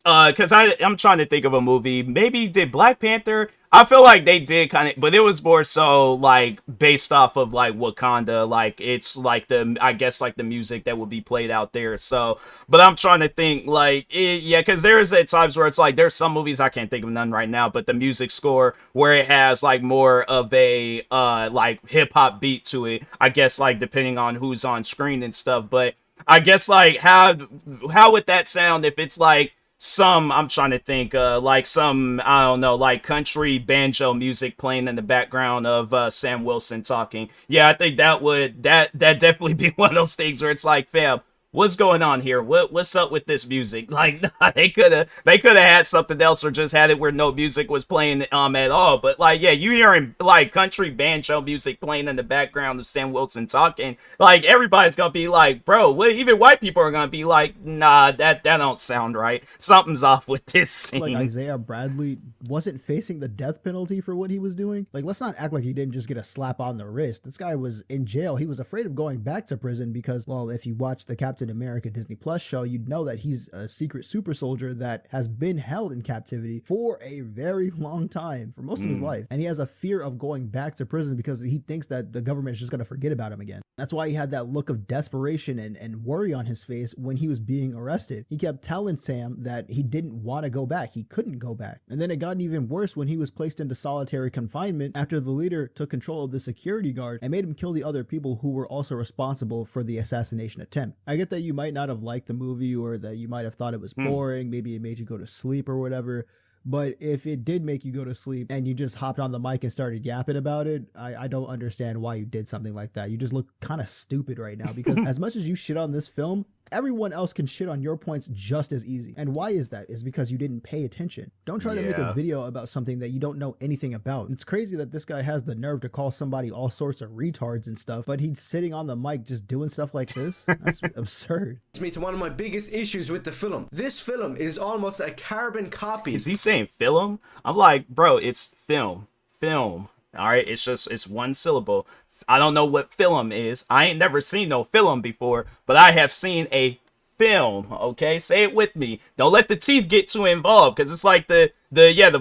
because I'm trying to think of a movie. Maybe did Black Panther? I feel like they did kind of, but it was more so like based off of like Wakanda. Like it's like I guess like the music that would be played out there. So, but I'm trying to think like, because there's at times where it's like there's some movies, I can't think of none right now, but the music score where it has like more of a like hip hop beat to it. I guess like depending on who's on screen and stuff. But I guess like how would that sound if it's like some, I'm trying to think, like some, I don't know, like country banjo music playing in the background of Sam Wilson talking. Yeah, I think that definitely be one of those things where it's like, fam, what's going on here? What's up with this music? Like, nah, they could have had something else, or just had it where no music was playing at all. But like, yeah, you hearing like country banjo music playing in the background of Sam Wilson talking, like everybody's gonna be like, bro, what? Even white people are gonna be like, nah, that don't sound right. Something's off with this scene. Like Isaiah Bradley wasn't facing the death penalty for what he was doing. Like, let's not act like he didn't just get a slap on the wrist. This guy was in jail. He was afraid of going back to prison because, well, if you watch the Captain America Disney Plus show, you'd know that he's a secret super soldier that has been held in captivity for a very long time, for most of his life. And he has a fear of going back to prison because he thinks that the government is just going to forget about him again. That's why he had that look of desperation and worry on his face when he was being arrested. He kept telling Sam that he didn't want to go back. He couldn't go back. And then it got even worse when he was placed into solitary confinement after the leader took control of the security guard and made him kill the other people who were also responsible for the assassination attempt. I get that you might not have liked the movie, or that you might have thought it was boring. Maybe it made you go to sleep or whatever. But if it did make you go to sleep and you just hopped on the mic and started yapping about it, I don't understand why you did something like that. You just look kind of stupid right now, because as much as you shit on this film, everyone else can shit on your points just as easy. And why is that? Is because you didn't pay attention. Don't try to make a video about something that you don't know anything about. It's crazy that this guy has the nerve to call somebody all sorts of retards and stuff, but he's sitting on the mic just doing stuff like this. That's absurd. It's me to one of my biggest issues with the film. This film is almost a carbon copy. Is he saying film? I'm like, bro, it's film. Film. All right, it's one syllable. I don't know what film is. I ain't never seen no film before, but I have seen a film. Okay, say it with me. Don't let the teeth get too involved, because it's like the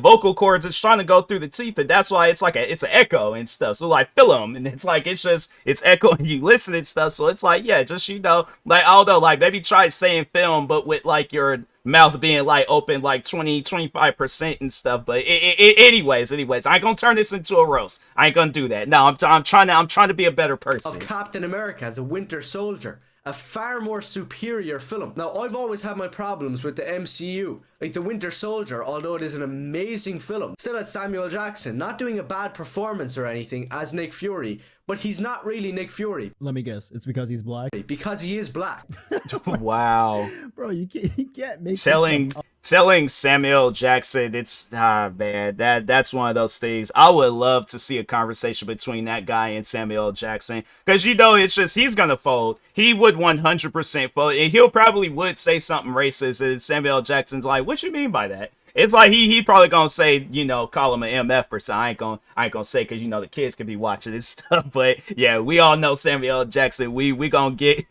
vocal cords is trying to go through the teeth, and that's why it's like it's an echo and stuff. So like film, and it's like it's echoing you listen and stuff. So it's like, yeah, just, you know, like, I don't know, like maybe try saying film, but with like your mouth being like open like 25% and stuff. But anyways, I ain't gonna turn this into a roast. I ain't gonna do that. No, I'm trying to be a better person. Of Captain America, the Winter Soldier. A far more superior film. Now, I've always had my problems with the MCU. Like The Winter Soldier, although it is an amazing film, still had Samuel Jackson, not doing a bad performance or anything as Nick Fury, but he's not really Nick Fury. Let me guess, it's because he's black? Because he is black. Wow. Bro, you can't make telling Samuel Jackson, it's man, that's one of those things. I would love to see a conversation between that guy and Samuel Jackson, because, you know, it's just, he's gonna fold. He would 100% fold, and he'll probably would say something racist, and Samuel Jackson's like, what you mean by that? It's like he probably gonna say, you know, call him an MF or something. I ain't gonna say, because, you know, the kids could be watching this stuff. But yeah, we all know Samuel Jackson. We gonna get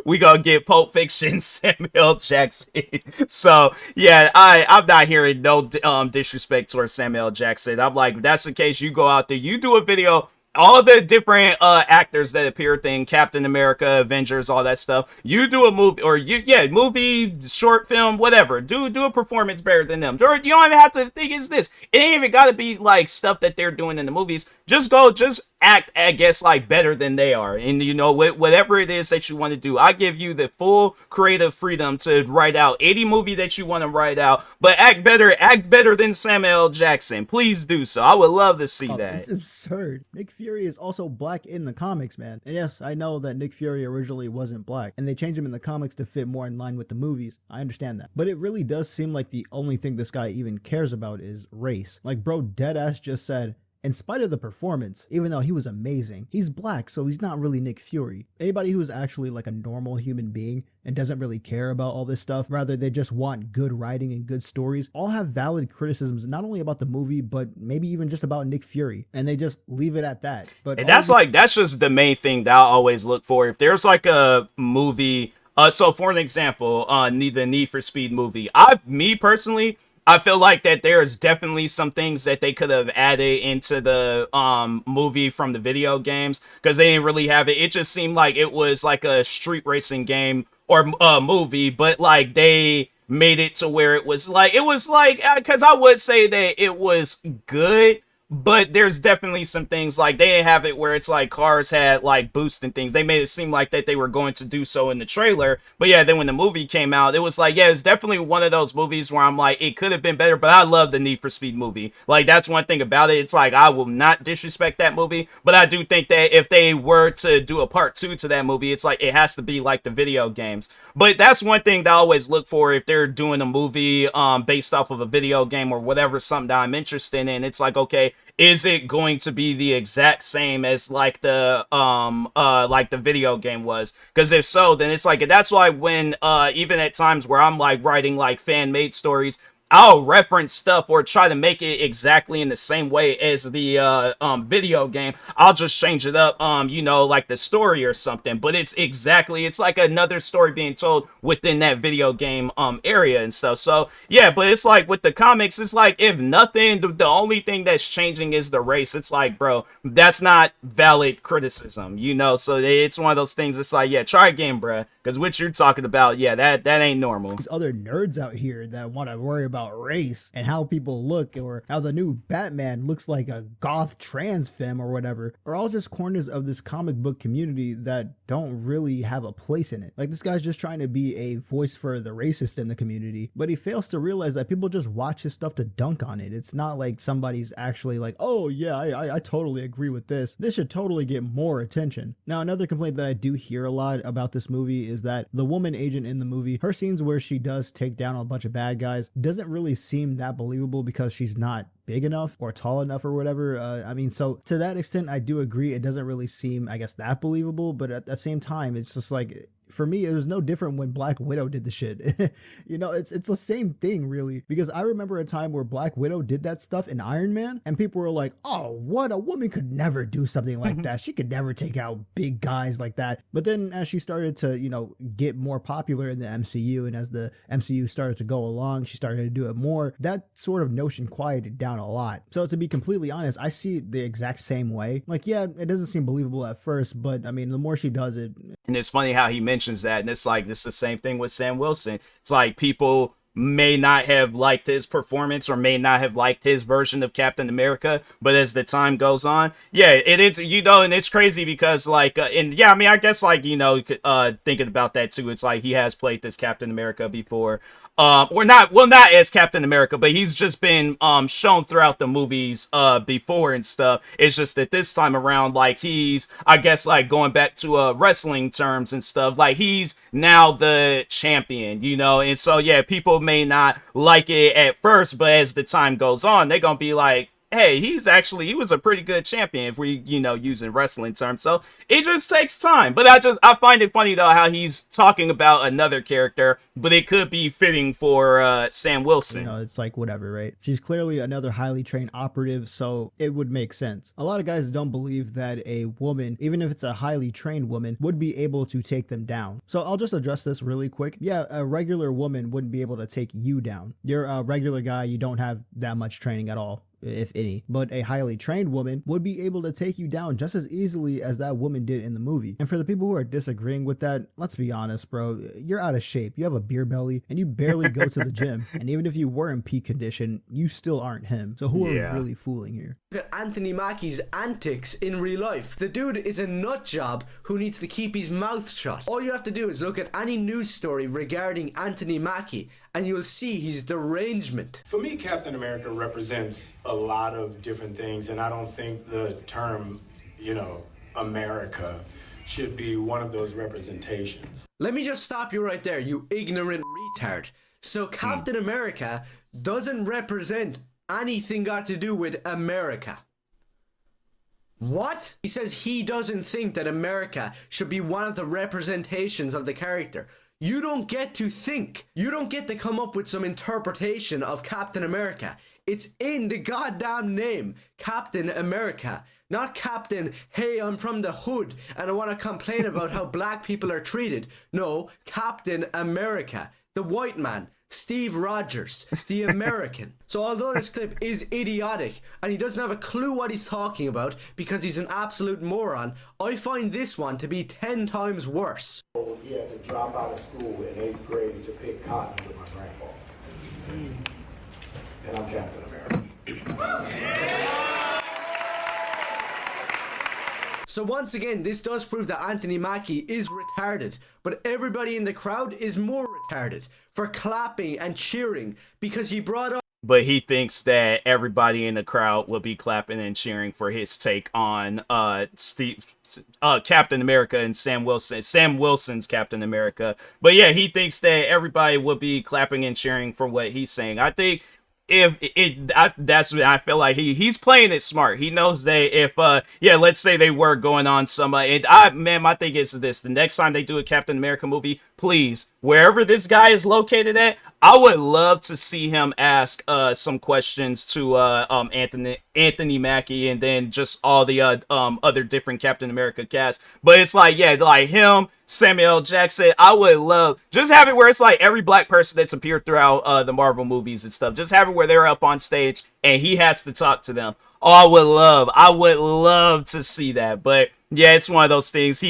we gonna get Pulp Fiction Samuel Jackson. So yeah, I'm not hearing no disrespect towards Samuel Jackson. I'm like, if that's the case, you go out there, you do a video. All the different actors that appeared in Captain America, Avengers, all that stuff. You do a movie, or movie, short film, whatever. Do a performance better than them. Or you don't even have to think it's this. It ain't even gotta be like stuff that they're doing in the movies. Just act, I guess, like better than they are. And, you know, whatever it is that you want to do, I give you the full creative freedom to write out any movie that you want to write out, but act better than Samuel Jackson. Please do so. I would love to see that. It's absurd. Nick Fury is also black in the comics, man. And yes, I know that Nick Fury originally wasn't black, and they changed him in the comics to fit more in line with the movies. I understand that. But it really does seem like the only thing this guy even cares about is race. Like, bro, deadass just said, in spite of the performance, even though he was amazing, he's black, so he's not really Nick Fury. Anybody who's actually like a normal human being and doesn't really care about all this stuff, rather they just want good writing and good stories, all have valid criticisms, not only about the movie, but maybe even just about Nick Fury, and they just leave it at that. But and that's just the main thing that I always look for. If there's like a movie, so for an example, the Need for Speed movie, me personally, I feel like that there's definitely some things that they could have added into the movie from the video games, because they didn't really have it. It just seemed like it was like a street racing game or movie, but like they made it to where it was like, because I would say that it was good, but there's definitely some things like they didn't have it where it's like cars had like boost and things. They made it seem like that they were going to do so in the trailer, but yeah, then when the movie came out, it was like, yeah, it's definitely one of those movies where I'm like, it could have been better, but I love the Need for Speed movie. Like, that's one thing about it. It's like, I will not disrespect that movie, but I do think that if they were to do a part 2 to that movie, it's like, it has to be like the video games. But that's one thing that I always look for if they're doing a movie based off of a video game or whatever, something that I'm interested in. It's like, okay, is it going to be the exact same as like the video game was? Because if so, then it's like, that's why when even at times where I'm like writing like fan made stories, I'll reference stuff or try to make it exactly in the same way as the video game. I'll just change it up, you know, like the story or something. But it's like another story being told within that video game area and stuff. So yeah, but it's like with the comics, it's like, if nothing, the only thing that's changing is the race. It's like, bro, that's not valid criticism, you know. So it's one of those things. It's like, yeah, try again, bruh, because what you're talking about, yeah, that ain't normal. These other nerds out here that want to worry about race and how people look, or how the new Batman looks like a goth trans femme or whatever, are all just corners of this comic book community that don't really have a place in it. Like, this guy's just trying to be a voice for the racist in the community, but he fails to realize that people just watch his stuff to dunk on it. It's not like somebody's actually like, oh yeah, I totally agree with this. This should totally get more attention. Now, another complaint that I do hear a lot about this movie is that the woman agent in the movie, her scenes where she does take down a bunch of bad guys, doesn't really seem that believable because she's not big enough or tall enough or whatever. I mean, so to that extent, I do agree. It doesn't really seem, I guess, that believable, but at the same time, it's just like, for me, it was no different when Black Widow did the shit. You know, it's the same thing, really, because I remember a time where Black Widow did that stuff in Iron Man, and people were like, oh, what? A woman could never do something like that. She could never take out big guys like that. But then as she started to, you know, get more popular in the MCU, and as the MCU started to go along, she started to do it more, that sort of notion quieted down a lot. So to be completely honest, I see it the exact same way. Like, yeah, it doesn't seem believable at first, but I mean, the more she does it. And it's funny how he mentions that, and it's like, this is the same thing with Sam Wilson. It's like, people may not have liked his performance or may not have liked his version of Captain America, but as the time goes on, yeah, it is, you know. And it's crazy because like and yeah, I mean, I guess, like, you know, thinking about that too, it's like he has played this Captain America before, or not, well, not as Captain America, but he's just been shown throughout the movies before and stuff. It's just that this time around, like, he's, I guess, like, going back to wrestling terms and stuff, like, he's now the champion, you know. And so yeah, people may not like it at first, but as the time goes on, they're gonna be like, hey, he was a pretty good champion, if we, you know, using wrestling terms. So it just takes time. But I find it funny though how he's talking about another character, but it could be fitting for Sam Wilson. You know, it's like, whatever, right? She's clearly another highly trained operative, so it would make sense. A lot of guys don't believe that a woman, even if it's a highly trained woman, would be able to take them down. So I'll just address this really quick. Yeah, a regular woman wouldn't be able to take you down. You're a regular guy, you don't have that much training at all, if any, but a highly trained woman would be able to take you down just as easily as that woman did in the movie. And for the people who are disagreeing with that, let's be honest, bro, you're out of shape. You have a beer belly and you barely go to the gym. And even if you were in peak condition, you still aren't him. So who are we really fooling here? Look at Anthony Mackie's antics in real life. The dude is a nut job who needs to keep his mouth shut. All you have to do is look at any news story regarding Anthony Mackie and you'll see his derangement. For me, Captain America represents a lot of different things, and I don't think the term, you know, America should be one of those representations. Let me just stop you right there, you ignorant retard. So Captain America doesn't represent anything got to do with America. What? He says he doesn't think that America should be one of the representations of the character. You don't get to think. You don't get to come up with some interpretation of Captain America. It's in the goddamn name, Captain America. Not Captain, hey, I'm from the hood and I want to complain about how black people are treated. No, Captain America, the white man, Steve Rogers, the American. So although this clip is idiotic and he doesn't have a clue what he's talking about because he's an absolute moron, I find this one to be 10 times worse. He had to drop out of school in 8th grade to pick cotton with my grandfather. And I'm Captain America. So once again, this does prove that Anthony Mackie is retarded, but everybody in the crowd is more retarded for clapping and cheering because he brought up. But he thinks that everybody in the crowd will be clapping and cheering for his take on Captain America and Sam Wilson's Captain America. But yeah, he thinks that everybody will be clapping and cheering for what he's saying. I think I feel like he's playing it smart. He knows that if let's say they were going on some my thing is this: the next time they do a Captain America movie, please, wherever this guy is located at, I would love to see him ask some questions to Anthony Mackie and then just all the other different Captain America cast. But it's like, yeah, like him, Samuel L. Jackson. I would love just have it where it's like every black person that's appeared throughout the Marvel movies and stuff. Just have it where they're up on stage and he has to talk to them. Oh, I would love to see that. But yeah, it's one of those things.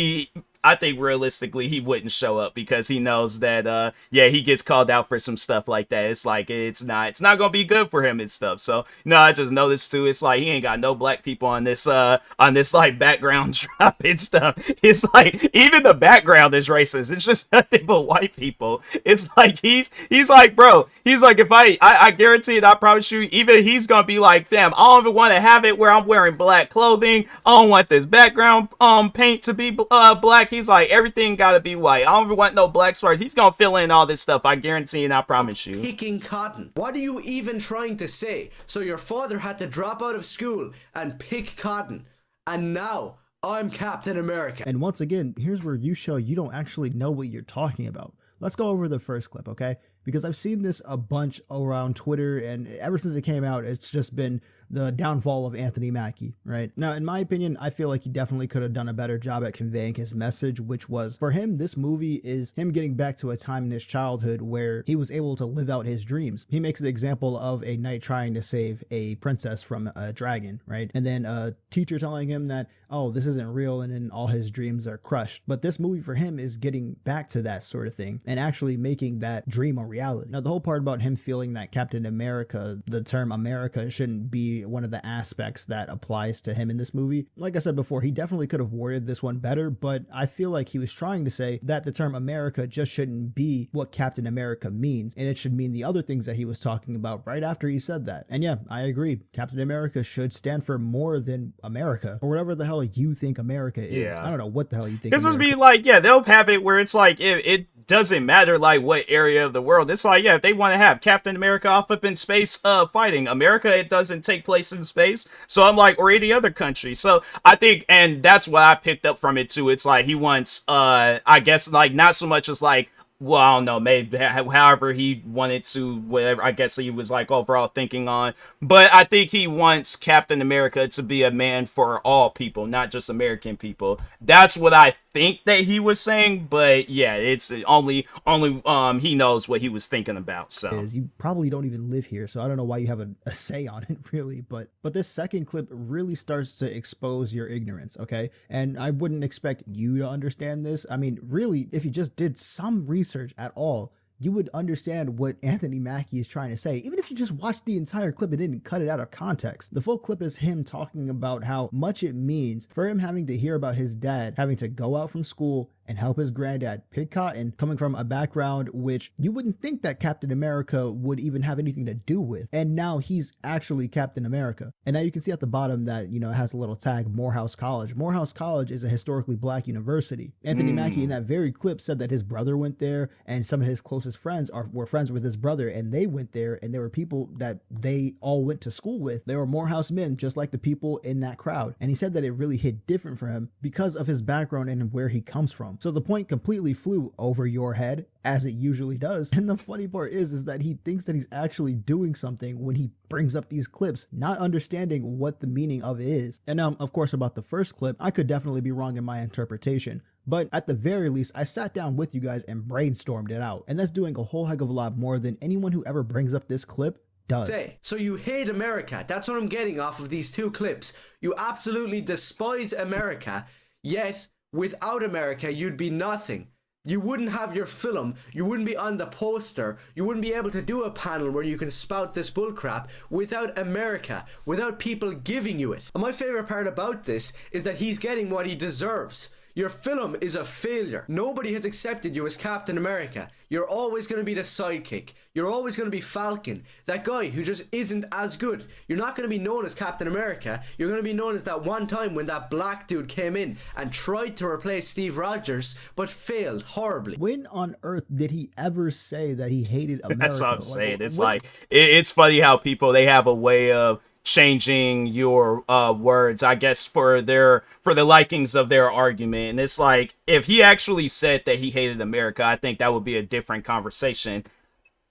I think realistically he wouldn't show up because he knows that he gets called out for some stuff like that. It's like it's not gonna be good for him and stuff. So no, I just noticed too, it's like he ain't got no black people on this like background drop and stuff. It's like even the background is racist. It's just nothing but white people. It's like he's like, bro, he's like, if I guarantee it, I promise you, even he's gonna be like, fam, I don't even want to have it where I'm wearing black clothing. I don't want this background paint to be black. He's like, everything gotta be white. I don't even want no black stars. He's gonna fill in all this stuff. I guarantee and I promise you. Picking cotton. What are you even trying to say? So your father had to drop out of school and pick cotton, and now I'm Captain America. And once again, here's where you show you don't actually know what you're talking about. Let's go over the first clip, okay? Because I've seen this a bunch around Twitter, and ever since it came out, it's just been the downfall of Anthony Mackie, right? Now, in my opinion, I feel like he definitely could have done a better job at conveying his message, which was, for him, this movie is him getting back to a time in his childhood where he was able to live out his dreams. He makes the example of a knight trying to save a princess from a dragon, right? And then a teacher telling him that, oh, this isn't real, and then all his dreams are crushed. But this movie for him is getting back to that sort of thing and actually making that dream a reality. Now, the whole part about him feeling that Captain America, the term America, shouldn't be one of the aspects that applies to him in this movie. Like I said before, he definitely could have worded this one better, but I feel like he was trying to say that the term America just shouldn't be what Captain America means, and it should mean the other things that he was talking about right after he said that. And yeah, I agree. Captain America should stand for more than America, or whatever the hell you think America is. Yeah. I don't know what the hell you think. This would be like, yeah, they'll have it where it's like, it doesn't matter like what area of the world. It's like, yeah, if they want to have Captain America off up in space fighting America, it doesn't take place in space. So I'm like, or any other country. So I think, and that's what I picked up from it too. It's like he wants I guess like not so much as like, well, I don't know, maybe however he wanted to, whatever, I guess he was like overall thinking on. But I think he wants Captain America to be a man for all people, not just American people. That's what I think that he was saying. But yeah, it's only he knows what he was thinking about. So you probably don't even live here, so I don't know why you have a say on it, really. But this second clip really starts to expose your ignorance, okay? And I wouldn't expect you to understand this. I mean, really, if you just did some research at all, you would understand what Anthony Mackie is trying to say, even if you just watched the entire clip and didn't cut it out of context. The full clip is him talking about how much it means for him having to hear about his dad having to go out from school and help his granddad pick cotton, coming from a background which you wouldn't think that Captain America would even have anything to do with. And now he's actually Captain America. And now you can see at the bottom that, you know, it has a little tag, Morehouse College. Morehouse College is a historically black university. Anthony Mackie in that very clip said that his brother went there, and some of his closest friends were friends with his brother, and they went there, and there were people that they all went to school with. They were Morehouse men, just like the people in that crowd. And he said that it really hit different for him because of his background and where he comes from. So the point completely flew over your head, as it usually does. And the funny part is that he thinks that he's actually doing something when he brings up these clips, not understanding what the meaning of it is. And now, of course, about the first clip, I could definitely be wrong in my interpretation. But at the very least, I sat down with you guys and brainstormed it out. And that's doing a whole heck of a lot more than anyone who ever brings up this clip does. So you hate America. That's what I'm getting off of these two clips. You absolutely despise America, yet without America, you'd be nothing. You wouldn't have your film, you wouldn't be on the poster, you wouldn't be able to do a panel where you can spout this bullcrap without America, without people giving you it. And my favourite part about this is that he's getting what he deserves. Your film is a failure. Nobody has accepted you as Captain America. You're always going to be the sidekick. You're always going to be Falcon, that guy who just isn't as good. You're not going to be known as Captain America. You're going to be known as that one time when that black dude came in and tried to replace Steve Rogers, but failed horribly. When on earth did he ever say that he hated America? That's what I'm saying. It's like, it's funny how people, they have a way of changing your words, I guess, for the likings of their argument. And it's like, if he actually said that he hated America, I think that would be a different conversation.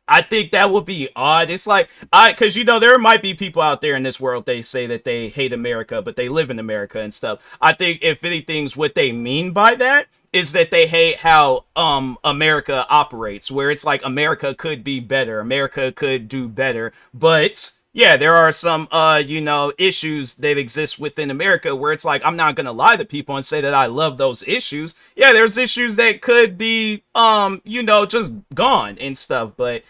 I think that would be odd. It's like, because, you know, there might be people out there in this world, they say that they hate America, but they live in America and stuff. I think, if anything's, what they mean by that is that they hate how America operates, where it's like America could be better, America could do better, but yeah, there are some, you know, issues that exist within America where it's like, I'm not going to lie to people and say that I love those issues. Yeah, there's issues that could be, you know, just gone and stuff. But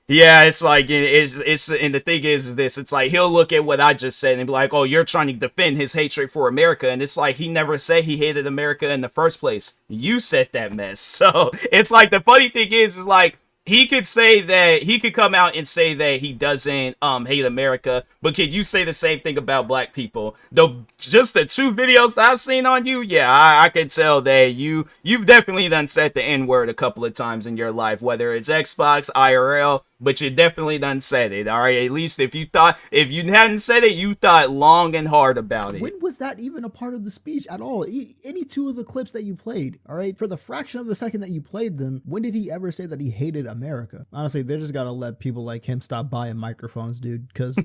yeah, it's like, it's, and the thing is this, it's like, he'll look at what I just said and be like, oh, you're trying to defend his hatred for America. And it's like, he never said he hated America in the first place. You said that mess. So it's like, the funny thing is like, he could say that, he could come out and say that he doesn't hate America, but could you say the same thing about black people? Though, just the 2 videos that I've seen on you, yeah, I can tell that you've definitely done said the N-word a couple of times in your life, whether it's Xbox, IRL, but you definitely done said it, all right? At least if you hadn't said it, you thought long and hard about it. When was that even a part of the speech at all? Any 2 of the clips that you played, all right? For the fraction of the second that you played them, when did he ever say that he hated America? Honestly, they just gotta let people like him stop buying microphones, dude, because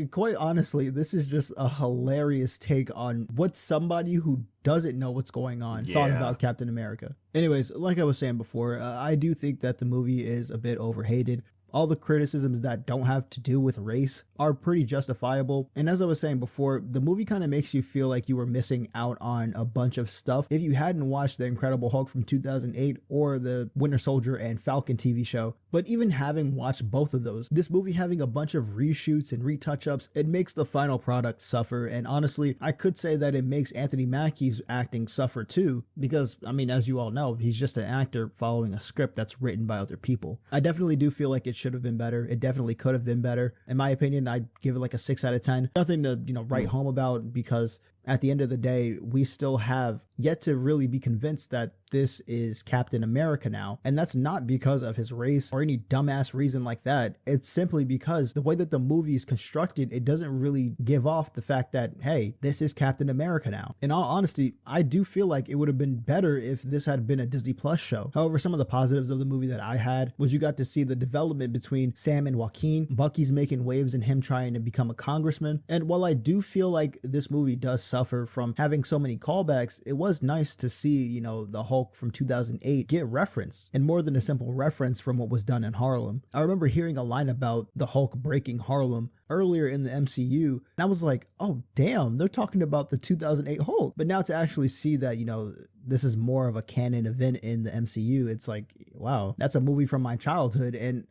quite honestly, this is just a hilarious take on what somebody who doesn't know what's going on thought about Captain America. Anyways, like I was saying before, I do think that the movie is a bit overhated. All the criticisms that don't have to do with race are pretty justifiable. And as I was saying before, the movie kind of makes you feel like you were missing out on a bunch of stuff if you hadn't watched The Incredible Hulk from 2008 or the Winter Soldier and Falcon TV show. But even having watched both of those, this movie having a bunch of reshoots and retouch-ups, it makes the final product suffer. And honestly, I could say that it makes Anthony Mackie's acting suffer too, because, I mean, as you all know, he's just an actor following a script that's written by other people. I definitely do feel like it should have been better. It definitely could have been better. In my opinion, I'd give it like a 6 out of 10. Nothing to, you know, write home about, because at the end of the day, we still have yet to really be convinced that this is Captain America now. And that's not because of his race or any dumbass reason like that. It's simply because the way that the movie is constructed, it doesn't really give off the fact that, hey, this is Captain America now. In all honesty, I do feel like it would have been better if this had been a Disney Plus show. However, some of the positives of the movie that I had was you got to see the development between Sam and Joaquin. Bucky's making waves and him trying to become a congressman. And while I do feel like this movie does suffer from having so many callbacks, it was nice to see, you know, the Hulk from 2008 get reference, and more than a simple reference from what was done in Harlem. I remember hearing a line about the Hulk breaking Harlem earlier in the MCU, and I was like, oh damn, they're talking about the 2008 Hulk. But now to actually see that, you know, this is more of a canon event in the MCU, it's like, wow, that's a movie from my childhood, and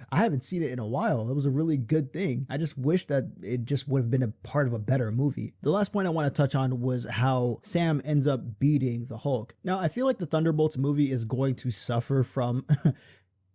I haven't seen it in a while. It was a really good thing. I just wish that it just would have been a part of a better movie. The last point I want to touch on was how Sam ends up beating the Hulk. Now, I feel like the Thunderbolts movie is going to suffer from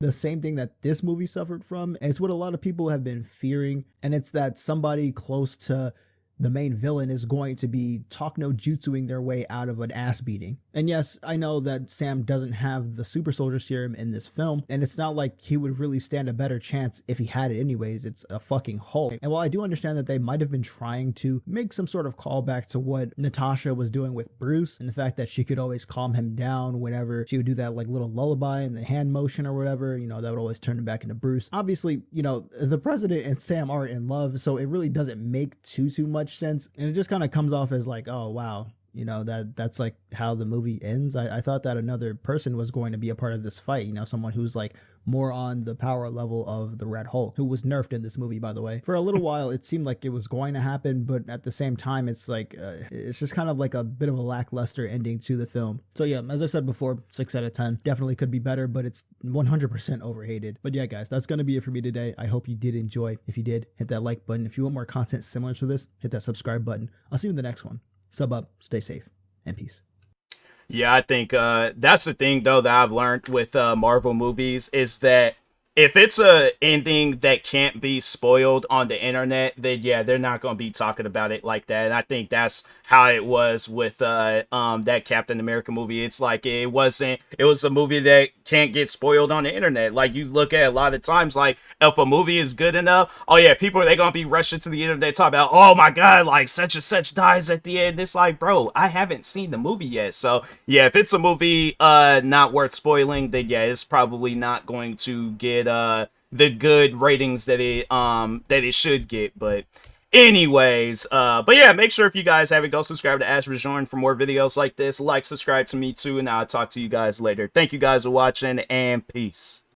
the same thing that this movie suffered from. And it's what a lot of people have been fearing, and it's that somebody close to the main villain is going to be talk no jutsuing their way out of an ass beating. And yes, I know that Sam doesn't have the super soldier serum in this film, and it's not like he would really stand a better chance if he had it anyways. It's a fucking Hulk. And while I do understand that they might have been trying to make some sort of callback to what Natasha was doing with Bruce, and the fact that she could always calm him down whenever she would do that like little lullaby and the hand motion or whatever, you know, that would always turn him back into Bruce. Obviously, you know, the president and Sam aren't in love, so it really doesn't make too much sense, and it just kind of comes off as like, oh wow, You know, that's like how the movie ends. I thought that another person was going to be a part of this fight, you know, someone who's like more on the power level of the Red Hulk, who was nerfed in this movie, by the way. For a little while, it seemed like it was going to happen, but at the same time, it's like, it's just kind of like a bit of a lackluster ending to the film. So yeah, as I said before, 6 out of 10. Definitely could be better, but it's 100% overhated. But yeah, guys, that's going to be it for me today. I hope you did enjoy. If you did, hit that like button. If you want more content similar to this, hit that subscribe button. I'll see you in the next one. Sub up, stay safe, and peace. Yeah, I think that's the thing, though, that I've learned with Marvel movies is that if it's a ending that can't be spoiled on the internet, then yeah, they're not going to be talking about it like that. And I think that's how it was with that Captain America movie. It's like it was a movie that can't get spoiled on the internet. Like you look at a lot of times, like if a movie is good enough, oh yeah, they're going to be rushing to the internet talking about, oh my God, like such and such dies at the end. It's like, bro, I haven't seen the movie yet. So yeah, if it's a movie not worth spoiling, then yeah, it's probably not going to get the good ratings that it should get. But anyways, but yeah, make sure if you guys haven't, go subscribe to Ash Bajoran for more videos like this. Like, subscribe to me too, and I'll talk to you guys later. Thank you guys for watching, and peace.